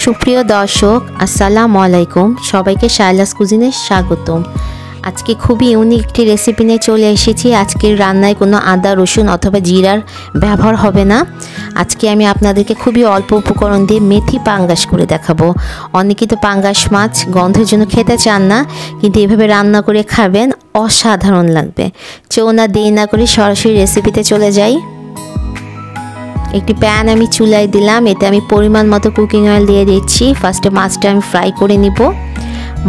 সুপ্রিয় দর্শক আসসালামু আলাইকুম, সবাইকে শায়লাস কুজিনে স্বাগতম। আজকে খুবই ইউনিক একটি রেসিপি নিয়ে চলে এসেছি। আজকের রান্নায় কোনো আদা রসুন অথবা জিরার ব্যবহার হবে না। আজকে আমি আপনাদেরকে খুবই অল্প উপকরণ দিয়ে মেথি পাঙ্গাস করে দেখাবো। অনেকে তো পাঙ্গাস মাছ গন্ধের জন্য খেতে চান না, কিন্তু এভাবে রান্না করে খাবেন, অসাধারণ লাগবে। চৌনা দেরি না করে সরাসরি রেসিপিতে চলে যাই। একটি প্যান আমি চুলায় দিলাম, এতে আমি পরিমাণ মতো কুকিং অয়েল দিয়ে দিচ্ছি। ফার্স্টে মাছটা আমি ফ্রাই করে নিব।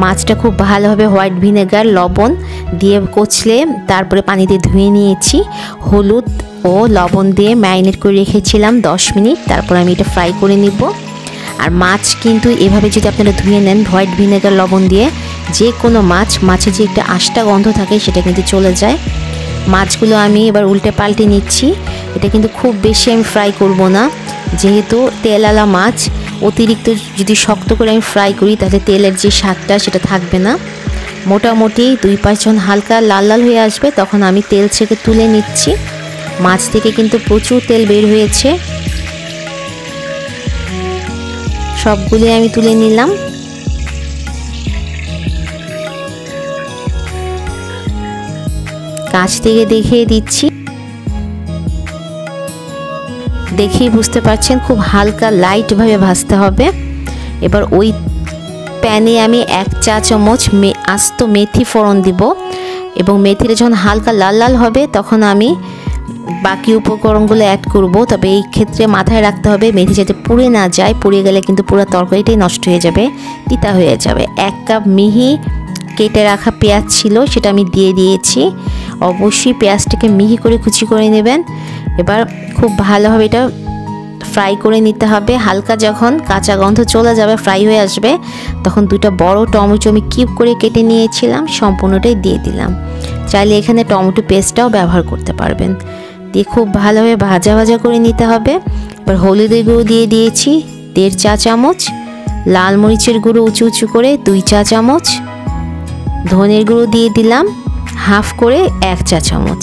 মাছটা খুব ভালোভাবে হোয়াইট ভিনেগার লবণ দিয়ে কচলে তারপরে পানি দিয়ে ধুয়ে নিয়েছি। হলুদ ও লবণ দিয়ে ম্যারিনেট করে রেখেছিলাম 10 মিনিট। তারপর আমি এটা ফ্রাই করে নিব। আর মাছ কিন্তু এভাবে যদি আপনারা ধুয়ে নেন হোয়াইট ভিনেগার লবণ দিয়ে, যে কোনো মাছে যে একটা আষ্টা গন্ধ থাকে সেটা কিন্তু চলে যায়। মাছগুলো আমি এবার উল্টে পাল্টে নিচ্ছি। এটা কিন্তু খুব বেশি আমি ফ্রাই করব না, যেহেতু তেলালা মাছ অতিরিক্ত যদি শক্ত করে আমি ফ্রাই করি তাহলে তেলের যে স্বাদটা সেটা থাকবে না। মোটামুটি 2-5 জন হালকা লাল লাল হয়ে আসবে তখন আমি তেল ছেঁকে তুলে নিচ্ছি। মাছ থেকে কিন্তু প্রচুর তেল বের হয়েছে, সবগুলি আমি তুলে নিলাম। কাছ থেকে দেখিয়ে দিচ্ছি, দেখেই বুঝতে পারছেন খুব হালকা লাইটভাবে ভাজতে হবে। এবার ওই প্যানে আমি 1 চা চামচ আস্ত মেথি ফোড়ন দিব, এবং মেথিটা যখন হালকা লাল লাল হবে তখন আমি বাকি উপকরণগুলো অ্যাড করব। তবে এই ক্ষেত্রে মাথায় রাখতে হবে মেথি যাতে পুড়ে না যায়, পুড়ে গেলে কিন্তু পুরো তরকারিটাই নষ্ট হয়ে যাবে, তিতা হয়ে যাবে। 1 কাপ মিহি কেটে রাখা পেঁয়াজ ছিল, সেটা আমি দিয়ে দিয়েছি। অবশ্যই পেঁয়াজটাকে মিহি করে কুচি করে নেবেন। এবার খুব ভালোভাবে এটা ফ্রাই করে নিতে হবে। হালকা যখন কাঁচা গন্ধ চলে যাবে, ফ্রাই হয়ে আসবে, তখন 2টা বড় টমেটো আমি কিউব করে কেটে নিয়েছিলাম সম্পূর্ণটাই দিয়ে দিলাম। চাইলে এখানে টমেটো পেস্টটাও ব্যবহার করতে পারবেন। দিয়ে খুব ভালোভাবে ভাজা ভাজা করে নিতে হবে। এবার হলুদের গুঁড়ো দিয়ে দিয়েছি 1.5 চা চামচ, লাল মরিচের গুঁড়ো উঁচু উঁচু করে 2 চা চামচ, ধনের গুঁড়ো দিয়ে দিলাম হাফ করে 1 চা চামচ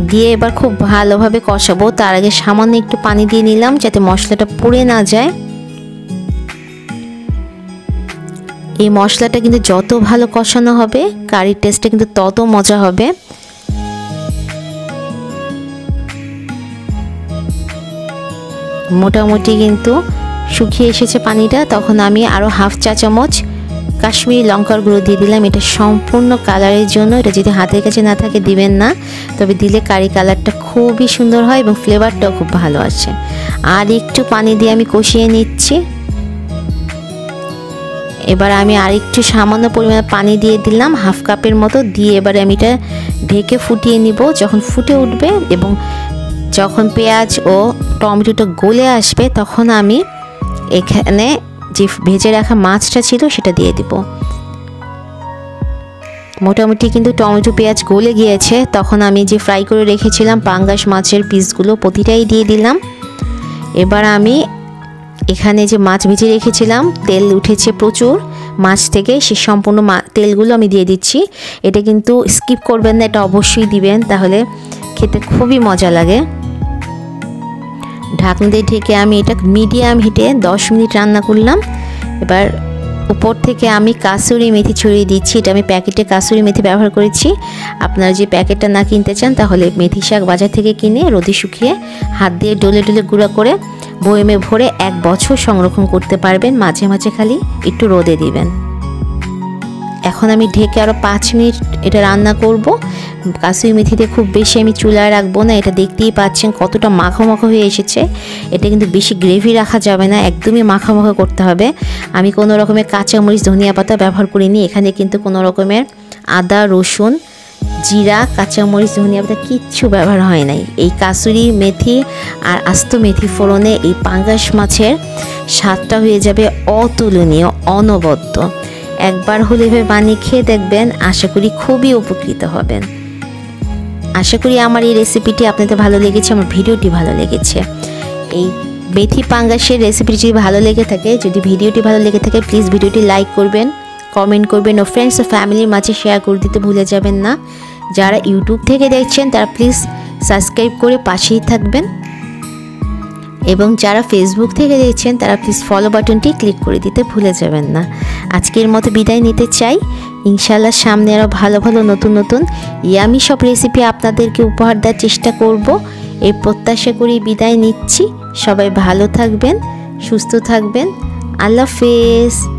দিয়ে এবার খুব ভালোভাবে কষাবো। তার আগে সামান্য একটু পানি দিয়ে নিলাম যাতে মশলাটা পুড়ে না যায়। এই মশলাটা কিন্তু যত ভালো কষানো হবে কারির টেস্টটা কিন্তু তত মজা হবে। মোটামুটি কিন্তু শুকিয়ে এসেছে পানিটা, তখন আমি আরও হাফ চা চামচ কাশ্মীরি লঙ্কার গুঁড়ো দিয়ে দিলাম। এটা সম্পূর্ণ কালারের জন্য, এটা যদি হাতের কাছে না থাকে দিবেন না, তবে দিলে কারি কালারটা খুবই সুন্দর হয় এবং ফ্লেভারটাও খুব ভালো আসে। আর একটু পানি দিয়ে আমি কষিয়ে নিচ্ছি। এবার আমি আরেকটু সামান্য পরিমাণে পানি দিয়ে দিলাম, হাফ কাপের মতো দিয়ে এবারে আমি এটা ঢেকে ফুটিয়ে নিব। যখন ফুটে উঠবে এবং যখন পেঁয়াজ ও টমেটোটা গলে আসবে তখন আমি এখানে যে ভেজে রাখা মাছটা ছিল সেটা দিয়ে দিব। মোটামুটি কিন্তু টমেটো পেঁয়াজ গলে গিয়েছে, তখন আমি যে ফ্রাই করে রেখেছিলাম পাঙ্গাস মাছের পিসগুলো প্রতিটাই দিয়ে দিলাম। এবার আমি এখানে যে মাছ ভেজে রেখেছিলাম, তেল উঠেছে প্রচুর মাছ থেকে, সে সম্পূর্ণ তেলগুলো আমি দিয়ে দিচ্ছি। এটা কিন্তু স্কিপ করবেন না, এটা অবশ্যই দিবেন, তাহলে খেতে খুবই মজা লাগে। ঢাকনা দিয়ে ঢেকে আমি এটা মিডিয়াম হিটে 10 মিনিট রান্না করলাম। এবার উপর থেকে আমি কাসুরি মেথি ছড়িয়ে দিচ্ছি। এটা আমি প্যাকেটে কাসুরি মেথি ব্যবহার করেছি। আপনারা যে প্যাকেটটা না কিনতে চান তাহলে মেথি শাক বাজার থেকে কিনে রোদে শুকিয়ে হাত দিয়ে ডলে ডলে গুঁড়া করে বয়মে ভরে 1 বছর সংরক্ষণ করতে পারবেন। মাঝে মাঝে খালি একটু রোদে দিবেন। এখন আমি ঢেকে আরও 5 মিনিট এটা রান্না করব। কাসুরি মেথিতে খুব বেশি আমি চুলায় রাখবো না, এটা দেখতেই পাচ্ছেন কতটা মাখো মাখো হয়ে এসেছে। এটা কিন্তু বেশি গ্রেভি রাখা যাবে না, একদমই মাখা মাখা করতে হবে। আমি কোনো রকমের কাঁচামরিচ ধনিয়া পাতা ব্যবহার করিনি। এখানে কিন্তু কোনো রকমের আদা রসুন জিরা কাঁচামরিচ ধনিয়া পাতা কিচ্ছু ব্যবহার হয় নাই। এই কাসুরি মেথি আর আস্ত মেথি ফোড়নে এই পাঙ্গাস মাছের স্বাদটা হয়ে যাবে অতুলনীয়, অনবদ্য। একবার হলে এভাবে বানিয়ে খেয়ে দেখবেন, আশা করি খুবই উপকৃত হবেন। আশা করি আমার এই রেসিপিটি আপনাদের ভালো লেগেছে, আমার ভিডিওটি ভালো লেগেছে। এই মেথি পাঙ্গাসের রেসিপিটি যদি ভালো লেগে থাকে, যদি ভিডিওটি ভালো লেগে থাকে, প্লিজ ভিডিওটি লাইক করবেন, কমেন্ট করবেন ও ফ্রেন্ডস ও ফ্যামিলির মাঝে শেয়ার করে দিতে ভুলে যাবেন না। যারা ইউটিউব থেকে দেখছেন তারা প্লিজ সাবস্ক্রাইব করে পাশেই থাকবেন। এবং যারা ফেসবুক থেকে দেখছেন তারা প্লিজ ফলো বাটনটি ক্লিক করে দিতে ভুলে যাবেন না। আজকের মতো বিদায় নিতে চাই। ইনশাআল্লাহ সামনে আরও ভালো ভালো নতুন নতুন ইয়ামি সব রেসিপি আপনাদেরকে উপহার দেওয়ার চেষ্টা করব। এই প্রত্যাশা করি বিদায় নিচ্ছি। সবাই ভালো থাকবেন, সুস্থ থাকবেন। আল্লাহ হাফেজ।